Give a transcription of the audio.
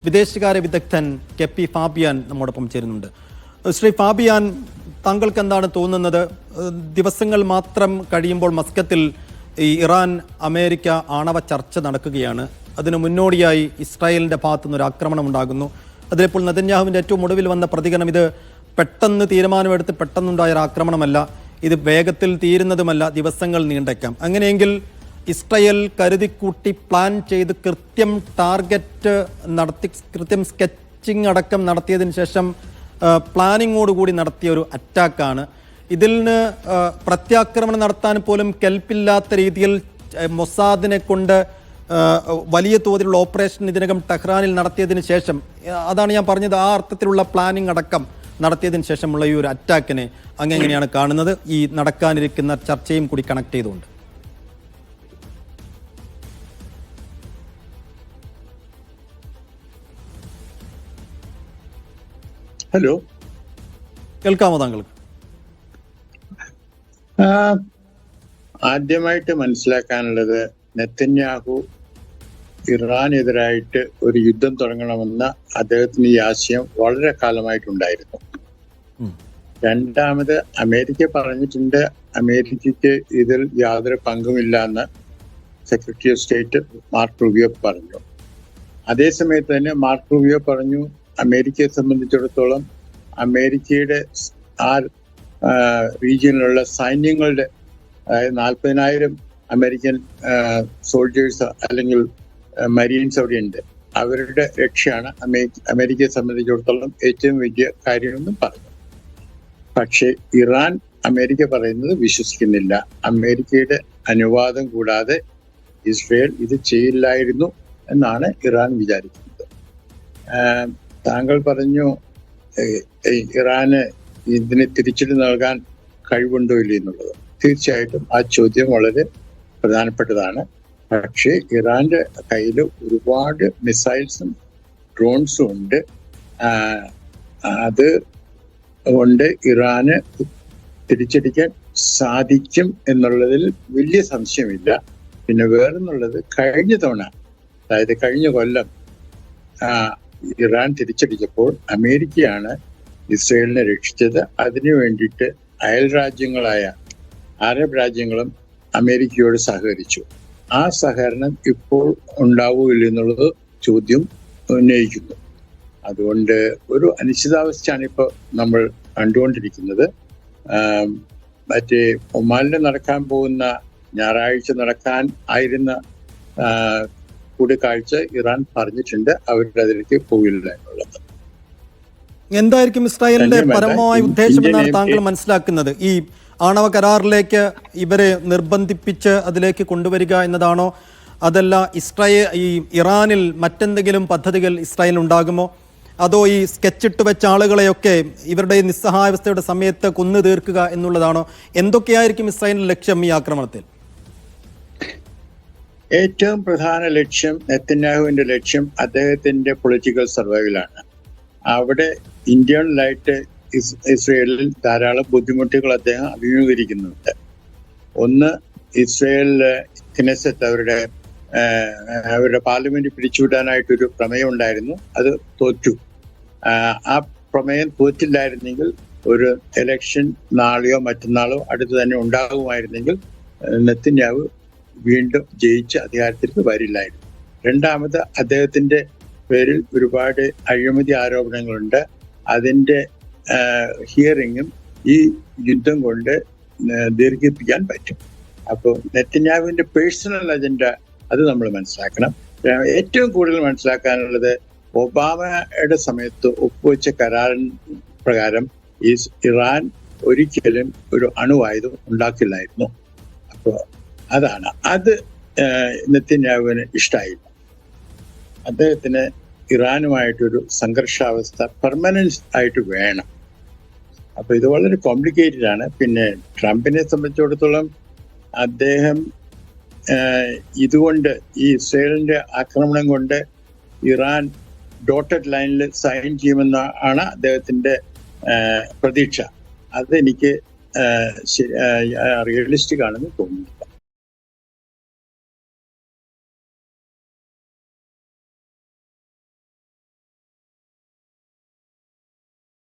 വിദേശകാര്യ വിദഗ്ധൻ K P Fabian നമ്മോടൊപ്പം ചേരുന്നുണ്ട്. ശ്രീ ഫാബിയാൻ, താങ്കൾക്ക് എന്താണ് തോന്നുന്നത്? ദിവസങ്ങൾ മാത്രം കഴിയുമ്പോൾ മസ്കത്തിൽ ഈ ഇറാൻ അമേരിക്ക ആണവ ചർച്ച നടക്കുകയാണ്. അതിന് മുന്നോടിയായി ഇസ്രായേലിൻ്റെ ഭാഗത്തുനിന്ന് ഒരു ആക്രമണം ഉണ്ടാകുന്നു. അതിലിപ്പോൾ നെതന്യാഹുവിൻ്റെ ഏറ്റവും ഒടുവിൽ വന്ന പ്രതികരണം ഇത് പെട്ടെന്ന് തീരുമാനമെടുത്ത് പെട്ടെന്നുണ്ടായ ഒരു ആക്രമണമല്ല, ഇത് വേഗത്തിൽ തീരുന്നതുമല്ല, ദിവസങ്ങൾ നീണ്ടേക്കാം. അങ്ങനെയെങ്കിൽ ഇസ്രായേൽ കരുതിക്കൂട്ടി പ്ലാൻ ചെയ്ത് കൃത്യം ടാർഗറ്റ് നടത്തി, കൃത്യം സ്കെച്ചിങ് അടക്കം നടത്തിയതിന് ശേഷം പ്ലാനിങ്ങോടുകൂടി നടത്തിയ ഒരു അറ്റാക്കാണ്. ഇതിന് പ്രത്യാക്രമണം നടത്താൻ പോലും കെൽപ്പില്ലാത്ത രീതിയിൽ മൊസാദിനെ കൊണ്ട് വലിയ തോതിലുള്ള ഓപ്പറേഷൻ ഇതിനകം ടെഹ്റാനിൽ നടത്തിയതിന് ശേഷം, അതാണ് ഞാൻ പറഞ്ഞത്, ആ അർത്ഥത്തിലുള്ള പ്ലാനിങ് അടക്കം നടത്തിയതിന് ശേഷമുള്ള ഈ ഒരു അറ്റാക്കിനെ അങ്ങെങ്ങനെയാണ് കാണുന്നത്, ഈ നടക്കാനിരിക്കുന്ന ചർച്ചയും കൂടി കണക്ട് ചെയ്തുകൊണ്ട്? ഹലോ, കേൾക്കാമോ താങ്കൾക്ക്? ആദ്യമായിട്ട് മനസ്സിലാക്കാനുള്ളത്, നെതന്യാഹു ഇറാനെതിരായിട്ട് ഒരു യുദ്ധം തുടങ്ങണമെന്ന അദ്ദേഹത്തിന് ഈ ആശയം വളരെ കാലമായിട്ടുണ്ടായിരുന്നു. രണ്ടാമത്, അമേരിക്ക പറഞ്ഞിട്ടുണ്ട് അമേരിക്കയ്ക്ക് ഇതിൽ യാതൊരു പങ്കുമില്ല എന്ന് secretary of state mark Rubio പറഞ്ഞു. അതേസമയത്ത് തന്നെ മാർക്ക് റൂബിയോ പറഞ്ഞു, അമേരിക്കയെ സംബന്ധിച്ചിടത്തോളം അമേരിക്കയുടെ ആ റീജിയനിലുള്ള സൈന്യങ്ങളുടെ, അതായത് 40,000 അമേരിക്കൻ സോൾജേഴ്സ് അല്ലെങ്കിൽ മരീൻസ് അവിടെ ഉണ്ട്, അവരുടെ രക്ഷയാണ് അമേരിക്കയെ സംബന്ധിച്ചിടത്തോളം ഏറ്റവും വലിയ കാര്യമെന്നും പറഞ്ഞു. പക്ഷേ ഇറാൻ അമേരിക്ക പറയുന്നത് വിശ്വസിക്കുന്നില്ല. അമേരിക്കയുടെ അനുവാദം കൂടാതെ ഇസ്രയേൽ ഇത് ചെയ്യില്ലായിരുന്നു എന്നാണ് ഇറാൻ വിചാരിക്കുന്നത്. താങ്കൾ പറഞ്ഞു ഇറാന് ഇതിന് തിരിച്ചടി നൽകാൻ കഴിവുണ്ടോ ഇല്ല എന്നുള്ളത്. തീർച്ചയായിട്ടും ആ ചോദ്യം വളരെ പ്രധാനപ്പെട്ടതാണ്. പക്ഷേ ഇറാന്റെ കയ്യിൽ ഒരുപാട് മിസൈൽസും ഡ്രോൺസും ഉണ്ട്. അത് കൊണ്ട് ഇറാന് തിരിച്ചടിക്കാൻ സാധിക്കും എന്നുള്ളതിൽ വലിയ സംശയമില്ല. പിന്നെ വേറെന്നുള്ളത്, കഴിഞ്ഞ തവണ, അതായത് കഴിഞ്ഞ കൊല്ലം ഇറാൻ തിരിച്ചടിച്ചപ്പോൾ അമേരിക്കയാണ് ഇസ്രയേലിനെ രക്ഷിച്ചത്. അതിനു വേണ്ടിയിട്ട് അയൽ രാജ്യങ്ങളായ അറബ് രാജ്യങ്ങളും അമേരിക്കയോട് സഹകരിച്ചു. ആ സഹകരണം ഇപ്പോൾ ഉണ്ടാവുകയില്ല എന്നുള്ളത് ചോദ്യം ഉന്നയിക്കുന്നു. അതുകൊണ്ട് ഒരു അനിശ്ചിതാവസ്ഥയാണ് ഇപ്പോൾ നമ്മൾ കണ്ടുകൊണ്ടിരിക്കുന്നത്. മറ്റേ ഒമാനിൽ നടക്കാൻ പോകുന്ന, ഞായറാഴ്ച നടക്കാൻ ആയിരുന്ന കൂടിക്കാഴ്ച ഇറാൻ പറഞ്ഞിട്ടുണ്ട് അവരുടെ അതിലേക്ക് പോകില്ല എന്നുള്ളത്. എന്തായിരിക്കും ഇസ്രായേലിന്റെ പരമമായ ഉദ്ദേശം എന്നാണ് താങ്കൾ മനസ്സിലാക്കുന്നത്? ഈ ആണവ കരാറിലേക്ക് ഇവരെ നിർബന്ധിപ്പിച്ച് അതിലേക്ക് കൊണ്ടുവരിക എന്നതാണോ? അതല്ല ഈ ഇറാനിൽ മറ്റെന്തെങ്കിലും പദ്ധതികൾ ഇസ്രായേൽ ഉണ്ടാകുമോ? അതോ ഈ സ്കെച്ചിട്ട് വെച്ച ആളുകളെയൊക്കെ ഇവരുടെ നിസ്സഹായാവസ്ഥയുടെ സമയത്ത് കൊന്നു തീർക്കുക എന്നുള്ളതാണോ? എന്തൊക്കെയായിരിക്കും ഇസ്രായേലിന്റെ ലക്ഷ്യം ഈ ആക്രമണത്തിൽ? ഏറ്റവും പ്രധാന ലക്ഷ്യം, നെതന്യാഹുവിന്റെ ലക്ഷ്യം, അദ്ദേഹത്തിന്റെ പൊളിറ്റിക്കൽ സർവൈവലാണ്. അവിടെ ഇന്റേണലായിട്ട് ഇസ്രയേലിൽ ധാരാളം ബുദ്ധിമുട്ടുകൾ അദ്ദേഹം അഭിമുഖീകരിക്കുന്നുണ്ട്. ഒന്ന്, ഇസ്രയേലിലെ ക്നെസറ്റ്, അവരുടെ പാർലമെന്റ് പിരിച്ചുവിടാനായിട്ടൊരു പ്രമേയം ഉണ്ടായിരുന്നു, അത് തോറ്റു. ആ പ്രമേയം തോറ്റില്ലായിരുന്നെങ്കിൽ ഒരു എലക്ഷൻ നാളെയോ മറ്റന്നാളോ അടുത്ത് തന്നെ ഉണ്ടാകുമായിരുന്നെങ്കിൽ നെതന്യാഹു വീണ്ടും ജയിച്ച് അധികാരത്തിലേക്ക് വരില്ലായിരുന്നു. രണ്ടാമത്, അദ്ദേഹത്തിന്റെ പേരിൽ ഒരുപാട് അഴിമതി ആരോപണങ്ങളുണ്ട്. അതിന്റെ ഹിയറിങ്ങും ഈ യുദ്ധം കൊണ്ട് ദീർഘിപ്പിക്കാൻ പറ്റും. അപ്പോൾ നെതന്യാഹുവിന്റെ പേഴ്സണൽ അജണ്ട അത് നമ്മൾ മനസ്സിലാക്കണം. ഏറ്റവും കൂടുതൽ മനസ്സിലാക്കാനുള്ളത്, ഒബാമയുടെ സമയത്ത് ഒപ്പുവെച്ച കരാറിൻ പ്രകാരം ഇറാൻ ഒരിക്കലും ഒരു അണുവായുധം ഉണ്ടാക്കില്ലായിരുന്നു. അപ്പോൾ അത് നെതന്യാഹുവിന് ഇഷ്ടമായില്ല. അദ്ദേഹത്തിന് ഇറാനുമായിട്ടൊരു സംഘർഷാവസ്ഥ പെർമനന്റ് ആയിട്ട് വേണം. അപ്പൊ ഇത് വളരെ കോംപ്ലിക്കേറ്റഡ് ആണ്. പിന്നെ ട്രംപിനെ സംബന്ധിച്ചിടത്തോളം അദ്ദേഹം ഇതുകൊണ്ട്, ഈ ഇസ്രയേലിന്റെ ആക്രമണം കൊണ്ട് ഇറാൻ ഡോട്ടഡ് ലൈനിൽ സൈൻ ചെയ്യുമെന്നാണ് അദ്ദേഹത്തിന്റെ പ്രതീക്ഷ. അതെനിക്ക് റിയലിസ്റ്റിക് ആണെന്ന് തോന്നുന്നു.